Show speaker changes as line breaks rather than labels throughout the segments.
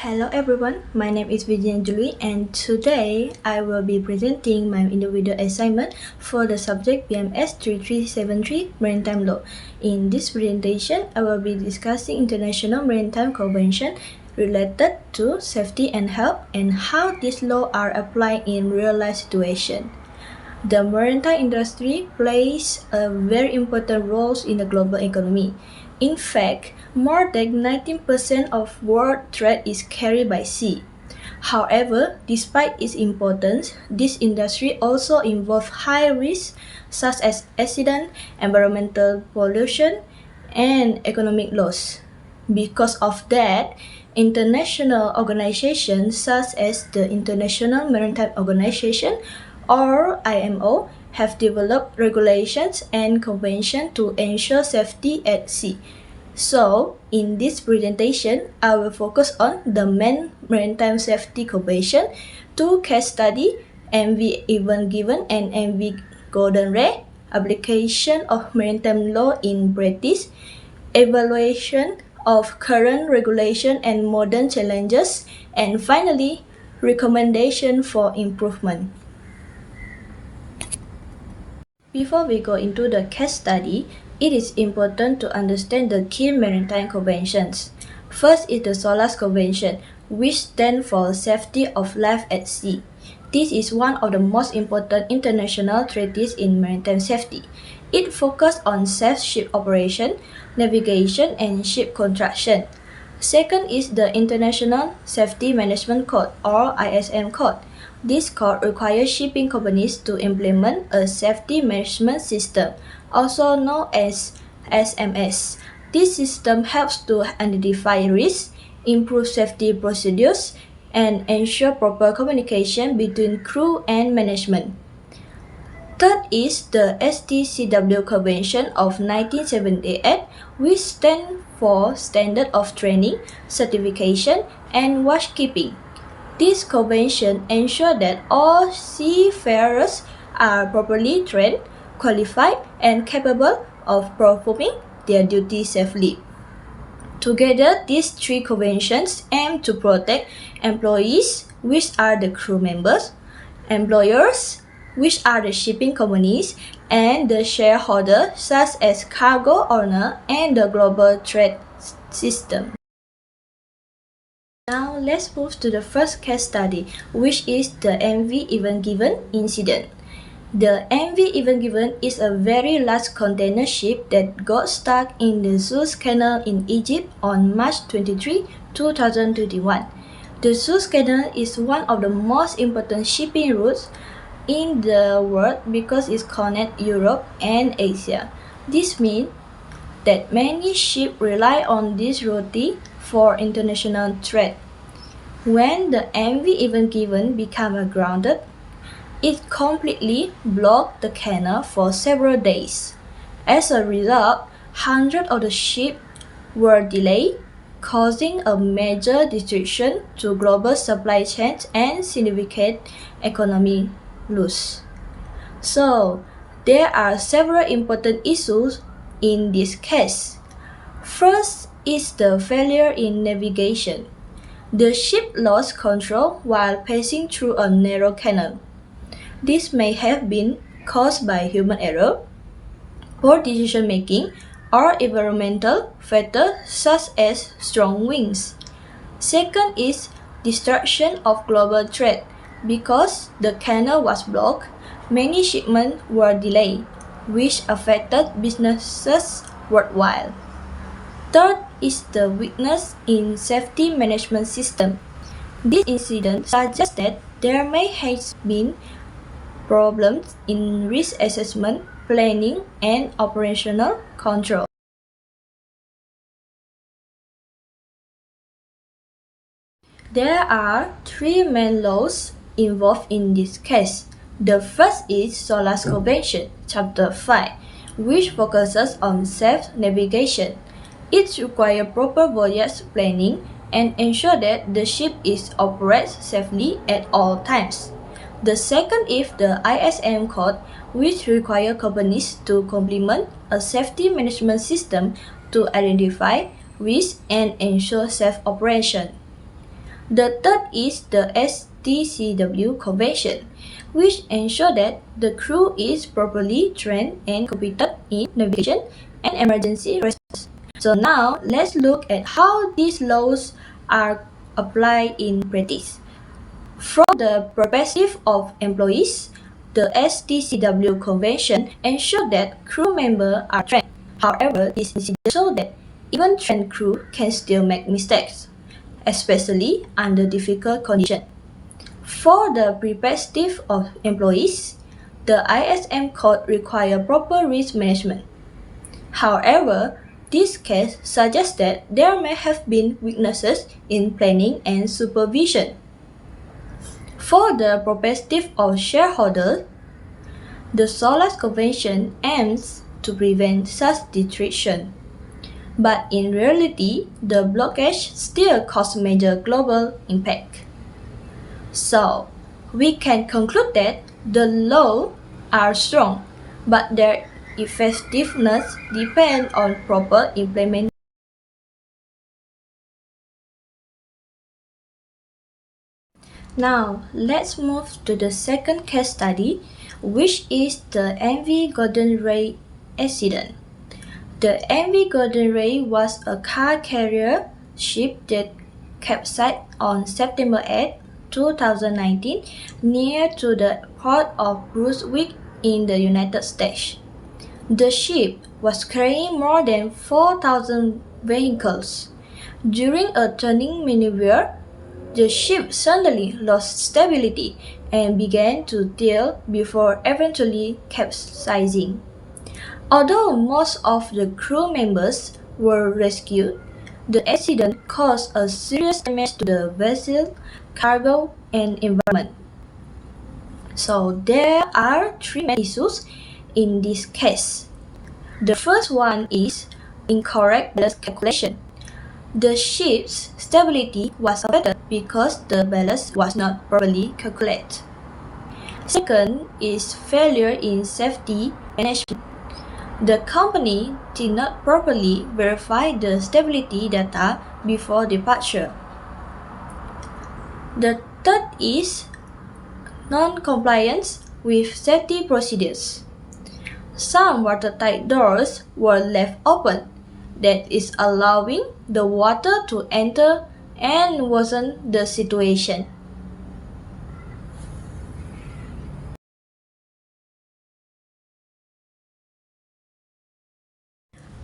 Hello everyone, my name is Vivian Julie and today I will be presenting my individual assignment for the subject BMS 3373 Maritime Law. In this presentation, I will be discussing International Maritime Convention related to safety and health and how these laws are applied in real-life situations. The maritime industry plays a very important role in the global economy. In fact, more than 19% of world trade is carried by sea. However, despite its importance, this industry also involves high risks such as accident, environmental pollution, and economic loss. Because of that, international organizations such as the International Maritime Organization or IMO have developed regulations and conventions to ensure safety at sea. So, in this presentation, I will focus on the main Maritime Safety Convention, two case studies, MV Even Given and MV Golden Ray, application of maritime law in practice, evaluation of current regulation and modern challenges, and finally, recommendation for improvement. Before we go into the case study, it is important to understand the key maritime conventions. First is the SOLAS Convention, which stands for Safety of Life at Sea. This is one of the most important international treaties in maritime safety. It focuses on safe ship operation, navigation, and ship construction. Second is the International Safety Management Code or ISM Code. This code requires shipping companies to implement a safety management system, also known as SMS. This system helps to identify risks, improve safety procedures, and ensure proper communication between crew and management. Third is the STCW Convention of 1978, which stands for Standard of Training, Certification, and Watchkeeping. This convention ensures that all seafarers are properly trained, qualified, and capable of performing their duty safely. Together, these three conventions aim to protect employees, which are the crew members, employers, which are the shipping companies, and the shareholders, such as cargo owner and the global trade system. Now let's move to the first case study, which is the MV Even Given incident. The MV Even Given is a very large container ship that got stuck in the Suez Canal in Egypt on March 23, 2021. The Suez Canal is one of the most important shipping routes in the world because it connects Europe and Asia. This means that many ships rely on this route for international trade. When the MV Even Given became grounded, it completely blocked the canal for several days. As a result, hundreds of the ships were delayed, causing a major disruption to global supply chains and significant economic loss. So, there are several important issues in this case. First is the failure in navigation. The ship lost control while passing through a narrow canal. This may have been caused by human error, poor decision-making, or environmental factors such as strong winds. Second is disruption of global trade. Because the canal was blocked, many shipments were delayed, which affected businesses worldwide. Third is the weakness in safety management system. This incident suggests that there may have been problems in risk assessment, planning, and operational control. There are three main laws involved in this case. The first is SOLAS Convention, Chapter 5, which focuses on safe navigation. It requires proper voyage planning and ensure that the ship is operated safely at all times. The second is the ISM Code, which requires companies to implement a safety management system to identify risks and ensure safe operation. The third is the STCW Convention, which ensures that the crew is properly trained and competent in navigation and emergency response. So now, let's look at how these laws are applied in practice. From the perspective of employees, the STCW Convention ensures that crew members are trained. However, this incident shows that even trained crew can still make mistakes, especially under difficult conditions. For the perspective of employees, the ISM code requires proper risk management. However, this case suggests that there may have been weaknesses in planning and supervision. For the perspective of shareholders, the SOLAS Convention aims to prevent such destruction. But in reality, the blockage still causes major global impact. So, we can conclude that the laws are strong, but their effectiveness depends on proper implementation. Now, let's move to the second case study, which is the MV Golden Ray accident. The MV Golden Ray was a car carrier ship that capsized on September 8, 2019, near to the port of Brunswick in the United States. The ship was carrying more than 4,000 vehicles. During a turning maneuver, the ship suddenly lost stability and began to tilt before eventually capsizing. Although most of the crew members were rescued, the accident caused a serious damage to the vessel, cargo, and environment. So there are three main issues in this case. The first one is incorrect ballast calculation. The ship's stability was affected because the ballast was not properly calculated. Second is failure in safety management. The company did not properly verify the stability data before departure. The third is non-compliance with safety procedures. Some watertight doors were left open, that is allowing the water to enter and worsen the situation.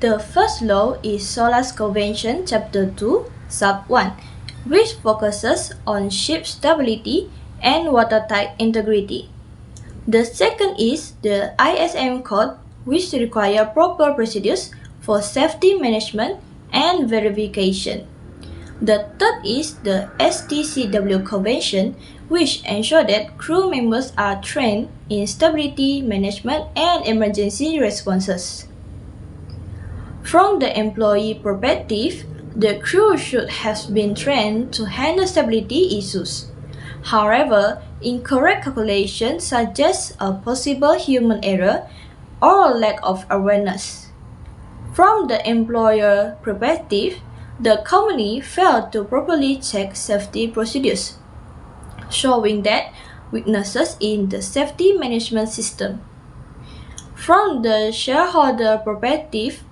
The first law is SOLAS Convention Chapter 2, Sub 1, which focuses on ship stability and watertight integrity. The second is the ISM code, which requires proper procedures for safety management and verification. The third is the STCW Convention, which ensures that crew members are trained in stability management and emergency responses. From the employee perspective, the crew should have been trained to handle stability issues. However, incorrect calculation suggests a possible human error or lack of awareness. From the employer perspective, the company failed to properly check safety procedures, showing that weaknesses in the safety management system. From the shareholder perspective,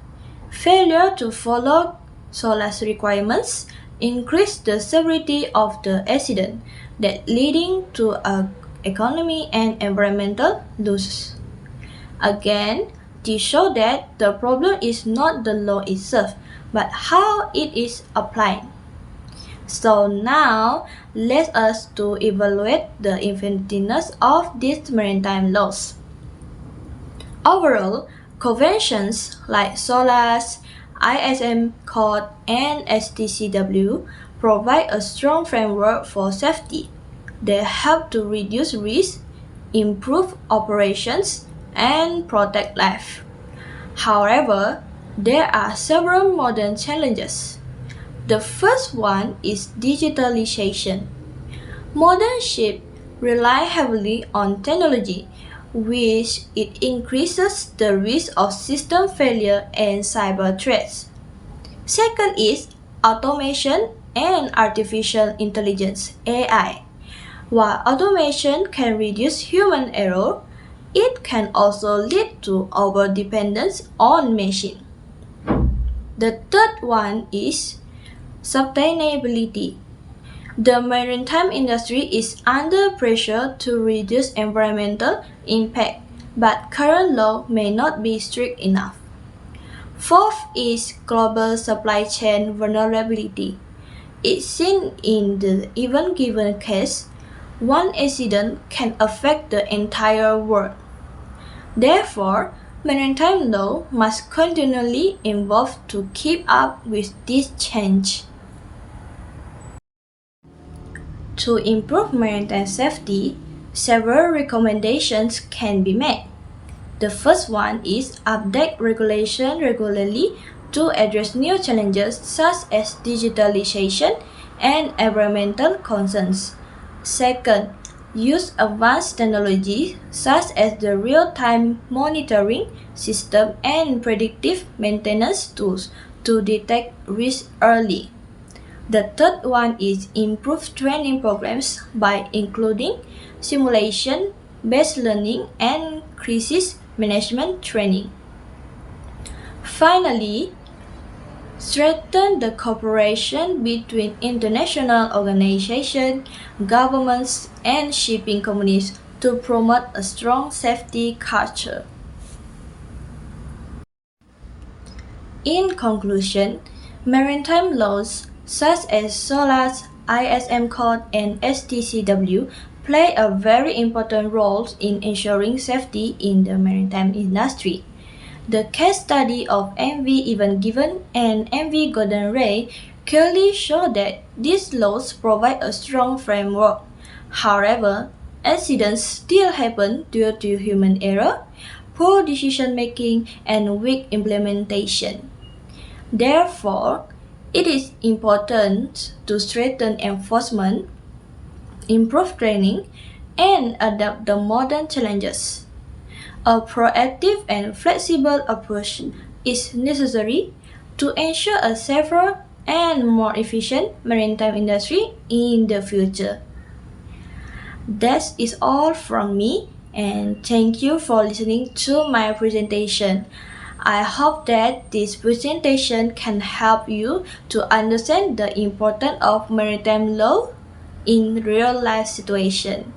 failure to follow SOLAS requirements increased the severity of the accident, that leading to economic and environmental losses. Again, this shows that the problem is not the law itself, but how it is applied. So now, let us to evaluate the effectiveness of these maritime laws. Overall, conventions like SOLAS, ISM Code, and STCW provide a strong framework for safety. They help to reduce risk, improve operations, and protect life. However, there are several modern challenges. The first one is digitalisation. Modern ships rely heavily on technology, which it increases the risk of system failure and cyber threats. Second is automation and artificial intelligence (AI). While automation can reduce human error, it can also lead to overdependence on machines. The third one is sustainability. The maritime industry is under pressure to reduce environmental impact, but current law may not be strict enough. Fourth is global supply chain vulnerability. It's seen in the even given case, one accident can affect the entire world. Therefore, maritime law must continually evolve to keep up with this change. To improve maritime safety, several recommendations can be made. The first one is update regulation regularly to address new challenges such as digitalisation and environmental concerns. Second, use advanced technology such as the real-time monitoring system and predictive maintenance tools to detect risks early. The third one is improve training programs by including simulation, based learning, and crisis management training. Finally, strengthen the cooperation between international organizations, governments, and shipping companies to promote a strong safety culture. In conclusion, maritime laws such as SOLAS, ISM Code, and STCW play a very important role in ensuring safety in the maritime industry. The case study of MV Even Given and MV Golden Ray clearly show that these laws provide a strong framework. However, accidents still happen due to human error, poor decision-making, and weak implementation. Therefore, it is important to strengthen enforcement, improve training, and adapt the modern challenges. A proactive and flexible approach is necessary to ensure a safer and more efficient maritime industry in the future. That is all from me, and thank you for listening to my presentation. I hope that this presentation can help you to understand the importance of maritime law in real life situation.